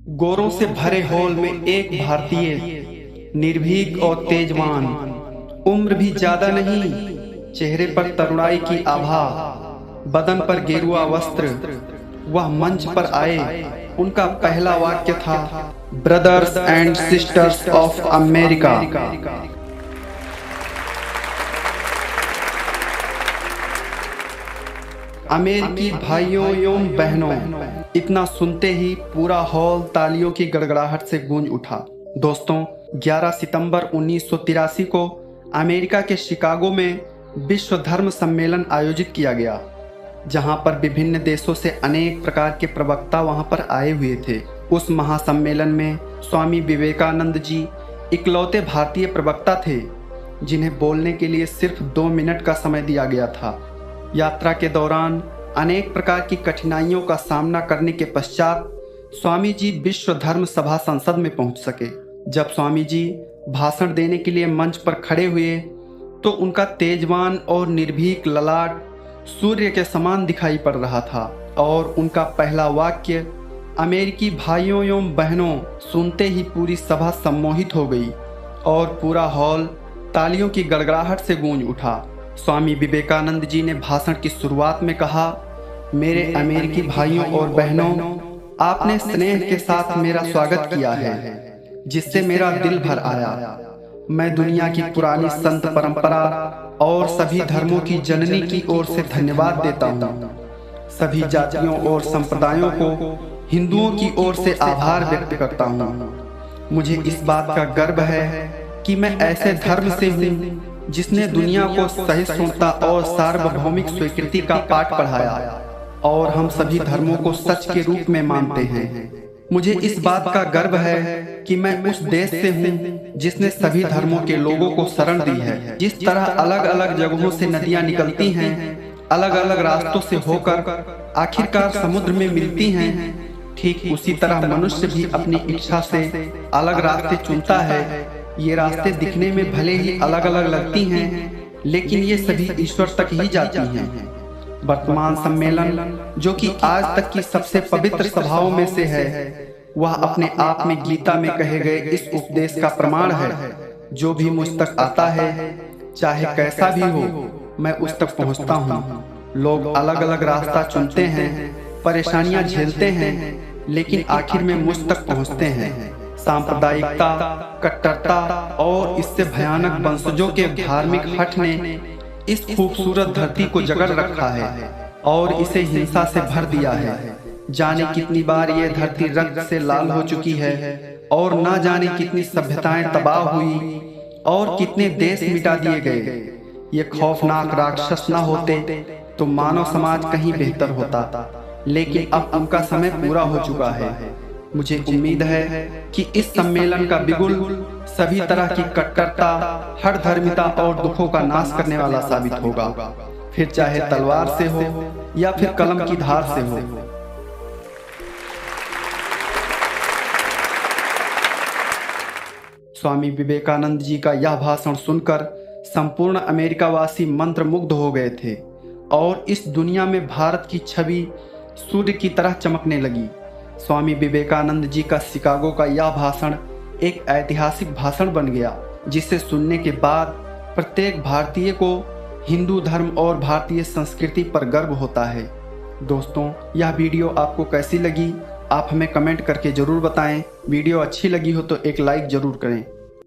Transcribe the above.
गोरों से भरे हॉल में एक भारतीय, निर्भीक और तेजवान, उम्र भी ज्यादा नहीं, चेहरे पर तरुणाई की आभा, बदन पर गेरुआ वस्त्र। वह मंच पर आए। उनका पहला वाक्य था, brothers and sisters of America. अमेरिकी भाइयों एवं बहनों, इतना सुनते ही पूरा हॉल तालियों की गड़गड़ाहट से गूंज उठा। दोस्तों, 11 सितंबर 1983 को अमेरिका के शिकागो में विश्व धर्म सम्मेलन आयोजित किया गया, जहां पर विभिन्न देशों से अनेक प्रकार के प्रवक्ता वहां पर आए हुए थे। उस महासम्मेलन में स्वामी विवेकानंद जी इकलौते भारतीय प्रवक्ता थे जिन्हें बोलने के लिए सिर्फ 2 मिनट का समय दिया गया था। यात्रा के दौरान अनेक प्रकार की कठिनाइयों का सामना करने के पश्चात स्वामी जी विश्व धर्म सभा संसद में पहुंच सके। जब स्वामी जी भाषण देने के लिए मंच पर खड़े हुए तो उनका तेजवान और निर्भीक ललाट सूर्य के समान दिखाई पड़ रहा था और उनका पहला वाक्य अमेरिकी भाइयों एवं बहनों सुनते ही पूरी सभा सम्मोहित हो गई और पूरा हॉल तालियों की गड़गड़ाहट से गूंज उठा। स्वामी विवेकानंद जी ने भाषण की शुरुआत में कहा, मेरे अमेरिकी भाइयों और बहनों, आपने स्नेह के साथ मेरा स्वागत किया है जिससे मेरा दिल भर आया। मैं दुनिया की पुरानी संत परंपरा और सभी धर्मों की जननी की ओर से धन्यवाद देता हूँ। सभी जातियों और संप्रदायों को हिंदुओं की ओर से आभार व्यक्त करता हूँ। मुझे इस बात का गर्व है कि मैं ऐसे धर्म से हूँ जिसने दुनिया को सहिष्णुता और सार्वभौमिक स्वीकृति का पाठ पढ़ाया और हम सभी धर्मों को सच के रूप में मानते हैं। मुझे इस बात का गर्व है कि मैं उस देश से हूँ जिसने सभी धर्मों के लोगों को शरण दी है। जिस तरह अलग अलग जगहों से नदियाँ निकलती हैं, अलग अलग रास्तों से होकर आखिरकार समुद्र में मिलती हैं, ठीक उसी तरह मनुष्य भी अपनी इच्छा से अलग रास्ते चुनता है। ये रास्ते दिखने में भले ही अलग अलग लगती हैं, लेकिन ये सभी ईश्वर तक ही जाती हैं। वर्तमान सम्मेलन, जो कि आज तक की सबसे पवित्र सभाओं में से है, वह अपने आप में गीता में कहे गए इस उपदेश का प्रमाण है, जो भी मुझ तक आता है, चाहे कैसा भी हो, मैं उस तक पहुंचता हूं। लोग अलग अलग रास्ता चुनते हैं, परेशानियां झेलते हैं, लेकिन आखिर में मुझ तक पहुंचते हैं। सांप्रदायिकता, कट्टरता और इससे भयानक वंशजों के धार्मिक हठ ने इस खूबसूरत धरती को जकड़ रखा है और इसे हिंसा से भर दिया है। जाने कितनी बार ये धरती रक्त से लाल हो चुकी है और ना जाने कितनी सभ्यताएं तबाह हुई और कितने देश मिटा दिए गए। ये खौफनाक राक्षस ना होते तो मानव समाज कहीं बेहतर होता, लेकिन अब उनका समय पूरा हो चुका है। मुझे उम्मीद है कि इस सम्मेलन का बिगुल सभी तरह की कट्टरता, हर धर्मिता और दुखों का नाश करने वाला साबित होगा, फिर चाहे तलवार से हो या फिर कलम की धार से हो। स्वामी विवेकानंद जी का यह भाषण सुनकर संपूर्ण अमेरिकावासी मंत्रमुग्ध हो गए थे और इस दुनिया में भारत की छवि सूर्य की तरह चमकने लगी। स्वामी विवेकानंद जी का शिकागो का यह भाषण एक ऐतिहासिक भाषण बन गया, जिसे सुनने के बाद प्रत्येक भारतीय को हिंदू धर्म और भारतीय संस्कृति पर गर्व होता है। दोस्तों, यह वीडियो आपको कैसी लगी, आप हमें कमेंट करके ज़रूर बताएं। वीडियो अच्छी लगी हो तो एक लाइक ज़रूर करें।